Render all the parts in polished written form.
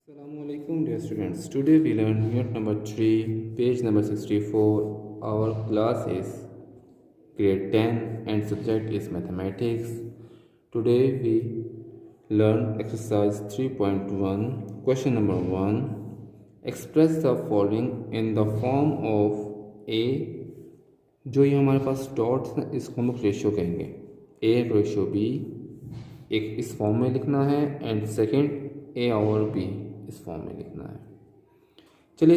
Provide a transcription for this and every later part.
Assalamualaikum dear students. Today we learn unit number 3, page number 64. Our class is grade 10 and subject is mathematics. Today we learn exercise 3.1. Question number 1. Express the following in the form of A. जो ये हमारे पास dots हैं इसको हम लोग ratio कहेंगे. A ratio B एक इस फॉर्म में लिखना है एंड सेकेंड A और B इस फॉर्म में लिखना है. चलिए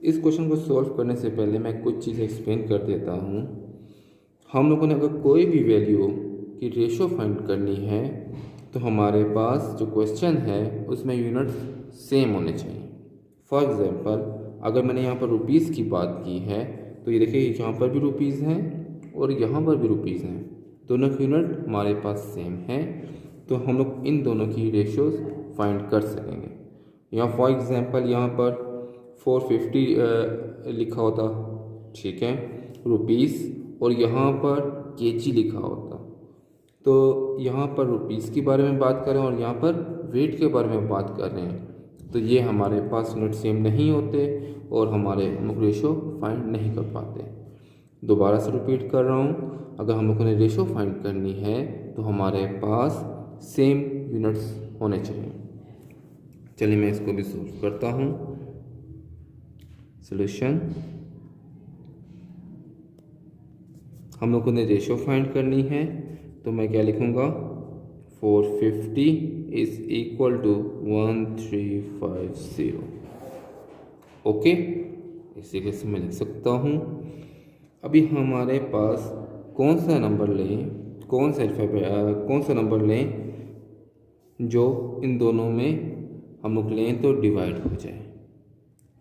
इस क्वेश्चन को सॉल्व करने से पहले मैं कुछ चीज़ें एक्सप्लेन कर देता हूँ. हम लोगों ने अगर कोई भी वैल्यू की रेशियो फाइंड करनी है तो हमारे पास जो क्वेश्चन है उसमें यूनिट्स सेम होने चाहिए. फॉर एग्जांपल अगर मैंने यहाँ पर रुपीज़ की बात की है तो ये देखिए यहाँ पर भी रुपीज़ हैं और यहाँ पर भी रुपीज़ हैं. दोनों की यूनिट हमारे पास सेम है तो हम लोग इन दोनों की रेशियोज फाइंड कर सकेंगे. यहाँ फॉर एग्जांपल यहाँ पर 450 लिखा होता, ठीक है, रुपीज़, और यहाँ पर केजी लिखा होता तो यहाँ पर रुपीज़ के बारे में बात कर रहे हैं और यहाँ पर वेट के बारे में बात कर रहे हैं तो ये हमारे पास यूनिट सेम नहीं होते और हमारे हम लोग रेशो फाइंड नहीं कर पाते. दोबारा से रिपीट कर रहा हूँ, अगर हम लोगों ने रेशो फाइंड करनी है तो हमारे पास सेम यूनिट्स होने चाहिए. चलिए मैं इसको भी सॉल्व करता हूँ. सॉल्यूशन, हम लोगों ने रेशो फाइंड करनी है तो मैं क्या लिखूँगा, 450 इज इक्वल टू 1350. ओके, इसी के से मैं लिख सकता हूँ. अभी हमारे पास कौन सा नंबर लें, कौन सा नंबर लें जो इन दोनों में हम लोग लें तो डिवाइड हो जाए.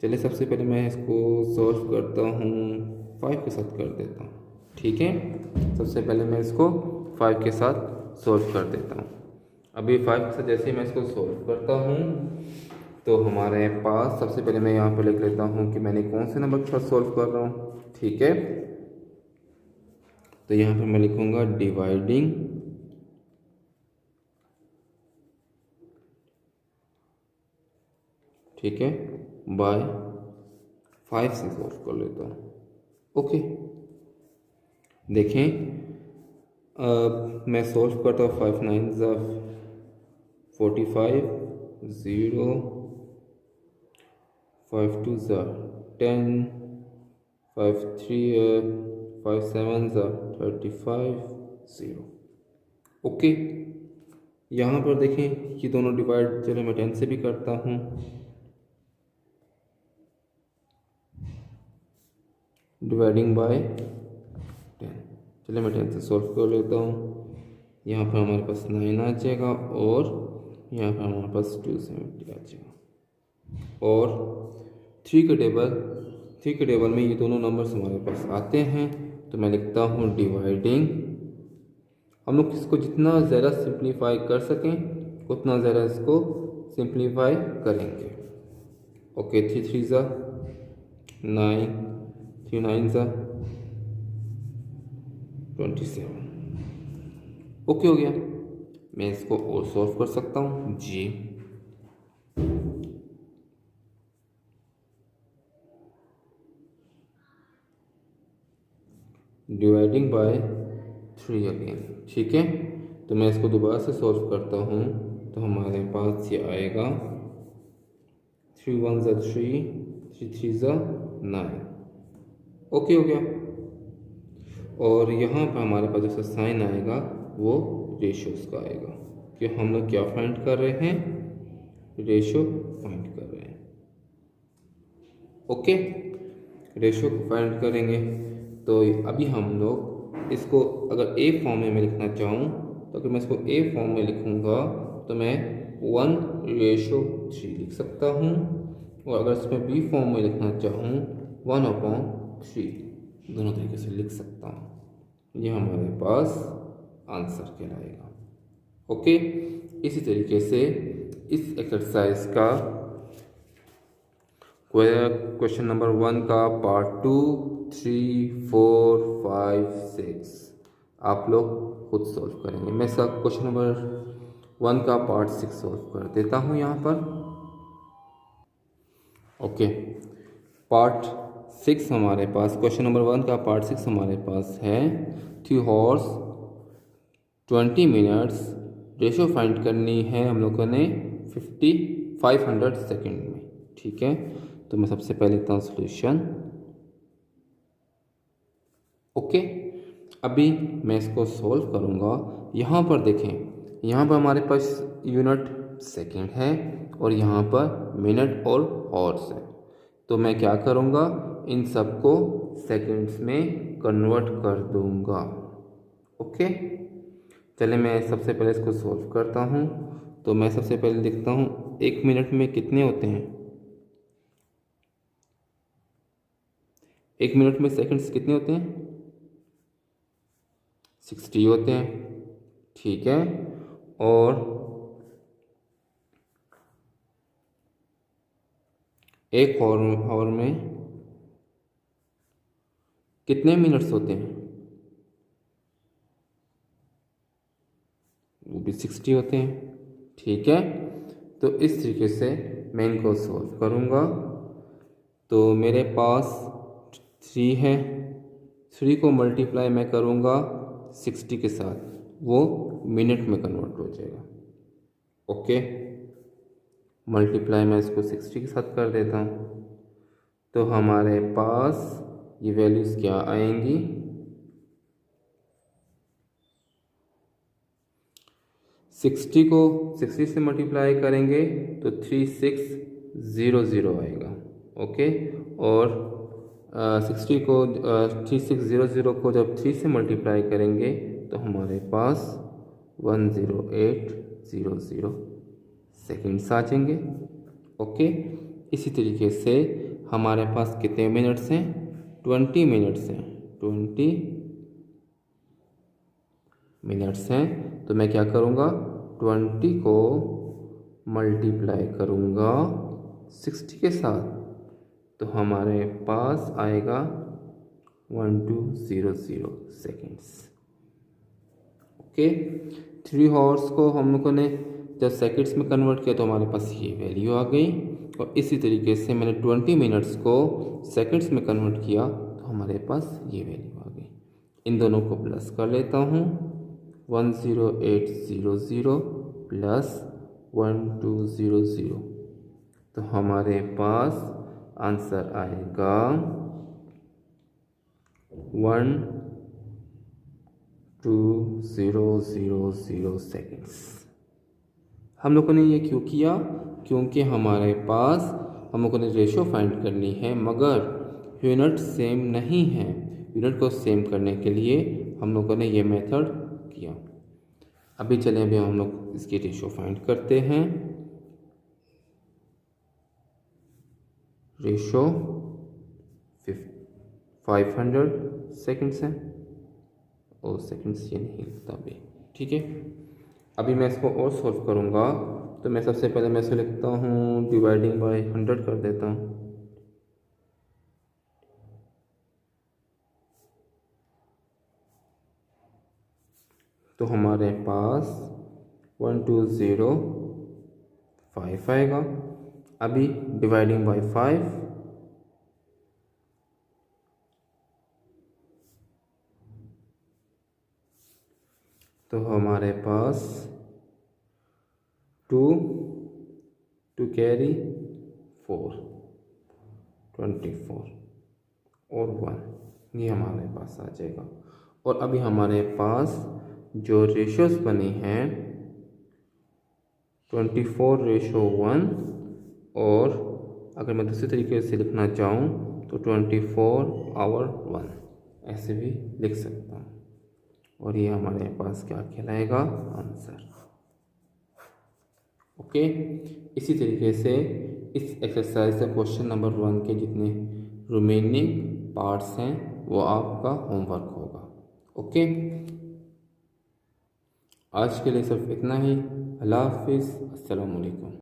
चलिए सबसे पहले मैं इसको सॉल्व करता हूँ, 5 के साथ कर देता हूँ. ठीक है, सबसे पहले मैं इसको 5 के साथ सॉल्व कर देता हूँ. अभी 5 के साथ जैसे ही मैं इसको सॉल्व करता हूँ तो हमारे पास सबसे पहले मैं यहाँ पर लिख लेता हूँ कि मैंने कौन से नंबर के साथ सॉल्व कर रहा हूँ. ठीक है, तो यहाँ पर मैं लिखूँगा डिवाइडिंग ठीक है बाय 5 से सॉल्व कर लेता हूँ. ओके, देखें मैं सॉल्व करता हूँ. 5 9 45, 0, 5 2 10, 5 3 5 7 35, 0. ओके, यहाँ पर देखें ये दोनों डिवाइड, चलो मैं 10 से भी करता हूँ. डिवाइडिंग बाय 10, चलिए मैं 10 से सॉल्व कर लेता हूँ. यहाँ पर हमारे पास 9 आ जाएगा और यहाँ पर हमारे पास 270 आ जाएगा. और 3 के टेबल में ये दोनों नंबर्स हमारे पास आते हैं तो मैं लिखता हूँ डिवाइडिंग. हम लोग इसको जितना ज़्यादा सिंप्लीफाई कर सकें उतना ज़्यादा इसको सिंप्लीफाई करेंगे. ओके, 3 3 9, 3 9 27. ओके हो गया. मैं इसको और सॉल्व कर सकता हूँ जी. Dividing by 3 again. ठीक है, तो मैं इसको दोबारा से सॉल्व करता हूँ तो हमारे पास ये आएगा 3 1 3, 3 3 9. ओके हो गया. और यहाँ पर हमारे पास जैसा साइन आएगा वो रेशियोज का आएगा कि हम लोग क्या फाइंड कर रहे हैं, रेशियो फाइंड कर रहे हैं. ओके, रेशियो को फाइंड करेंगे तो अभी हम लोग इसको अगर ए फॉर्म में मैं लिखना चाहूँ तो अगर मैं इसको ए फॉर्म में लिखूँगा तो मैं 1:3 लिख सकता हूँ. और अगर इसमें बी फॉर्म में लिखना चाहूँ 1/3 दोनों तरीके से लिख सकता हूँ. ये हमारे पास आंसर कहलाएगा. ओके, इसी तरीके से इस एक्सरसाइज का क्वेश्चन नंबर 1 का पार्ट 2, 3, 4, 5, 6 आप लोग खुद सॉल्व करेंगे. मैं इसका क्वेश्चन नंबर 1 का पार्ट 6 सॉल्व कर देता हूँ. यहाँ पर ओके, पार्ट 6 हमारे पास, क्वेश्चन नंबर 1 का पार्ट 6 हमारे पास है 3 हॉर्स 20 मिनट्स, रेशो फाइंड करनी है हम लोगों ने 500 सेकेंड में। ठीक है, तो मैं सबसे पहले लिखता हूँ सोल्यूशन। ओके, अभी मैं इसको सॉल्व करूँगा। यहाँ पर देखें, यहाँ पर हमारे पास यूनिट सेकेंड है और यहाँ पर मिनट और हॉर्स है। तो मैं क्या करूँगा, इन सबको सेकंड्स में कन्वर्ट कर दूँगा। ओके, चलिए मैं सबसे पहले इसको सॉल्व करता हूँ। तो मैं सबसे पहले लिखता हूँ 1 मिनट में कितने होते हैं, 1 मिनट में सेकंड्स कितने होते हैं, 60 होते हैं। ठीक है, और एक आवर में कितने मिनट्स होते हैं, वो भी 60 होते हैं। ठीक है, तो इस तरीके से मैं इनको सॉल्व करूँगा। तो मेरे पास 3 है, 3 को मल्टीप्लाई मैं करूँगा 60 के साथ, वो मिनट में कन्वर्ट हो जाएगा। ओके, मल्टीप्लाई मैं इसको 60 के साथ कर देता हूँ। तो हमारे पास ये वैल्यूज़ क्या आएंगी, 60 को 60 से मल्टीप्लाई करेंगे तो 3600 आएगा। ओके, और 60 को 3600 को जब 3 से मल्टीप्लाई करेंगे तो हमारे पास 10800 सेकेंड्स आ जाएंगे। ओके, इसी तरीके से हमारे पास कितने मिनट्स हैं, 20 मिनट्स हैं, 20 मिनट्स हैं। तो मैं क्या करूँगा, 20 को मल्टीप्लाई करूँगा 60 के साथ, तो हमारे पास आएगा 1200 सेकेंड्स। ओके, 3 हॉर्स को हम लोगों ने जब सेकेंड्स में कन्वर्ट किया तो हमारे पास ये वैल्यू आ गई। और इसी तरीके से मैंने 20 मिनट्स को सेकेंड्स में कन्वर्ट किया तो हमारे पास ये वैल्यू आ गई। इन दोनों को प्लस कर लेता हूँ, 10800 प्लस 1200, तो हमारे पास आंसर आएगा 12000 सेकेंड्स। हम लोगों ने ये क्यों किया, क्योंकि हमारे पास हम लोगों ने रेशो फाइंड करनी है मगर यूनिट सेम नहीं है। यूनिट को सेम करने के लिए हम लोगों ने ये मेथड किया। अभी चलें, अभी हम लोग इसकी रेशो फाइंड करते हैं। रेशो 500 सेकेंड्स है और सेकेंड्स ये नहीं लिखता अभी। ठीक है, अभी मैं इसको और सॉल्व करूँगा। तो मैं सबसे पहले मैं इसे लिखता हूँ डिवाइडिंग बाय 100 कर देता हूँ। तो हमारे पास 1205 आएगा। अभी डिवाइडिंग बाय 5, तो हमारे पास 2 टू कैरी 4, 24 और 1, ये हमारे पास आ जाएगा। और अभी हमारे पास जो रेशोस बनी हैं 24:1, और अगर मैं दूसरे तरीके से लिखना चाहूँ तो 24/1 ऐसे भी लिख सकता हूँ। और ये हमारे पास क्या कहलाएगा, आंसर। ओके, इसी तरीके से इस एक्सरसाइज से क्वेश्चन नंबर 1 के जितने रिमेनिंग पार्ट्स हैं वो आपका होमवर्क होगा। ओके, आज के लिए सिर्फ इतना ही। अल्लाह हाफिज़, अस्सलाम वालेकुम।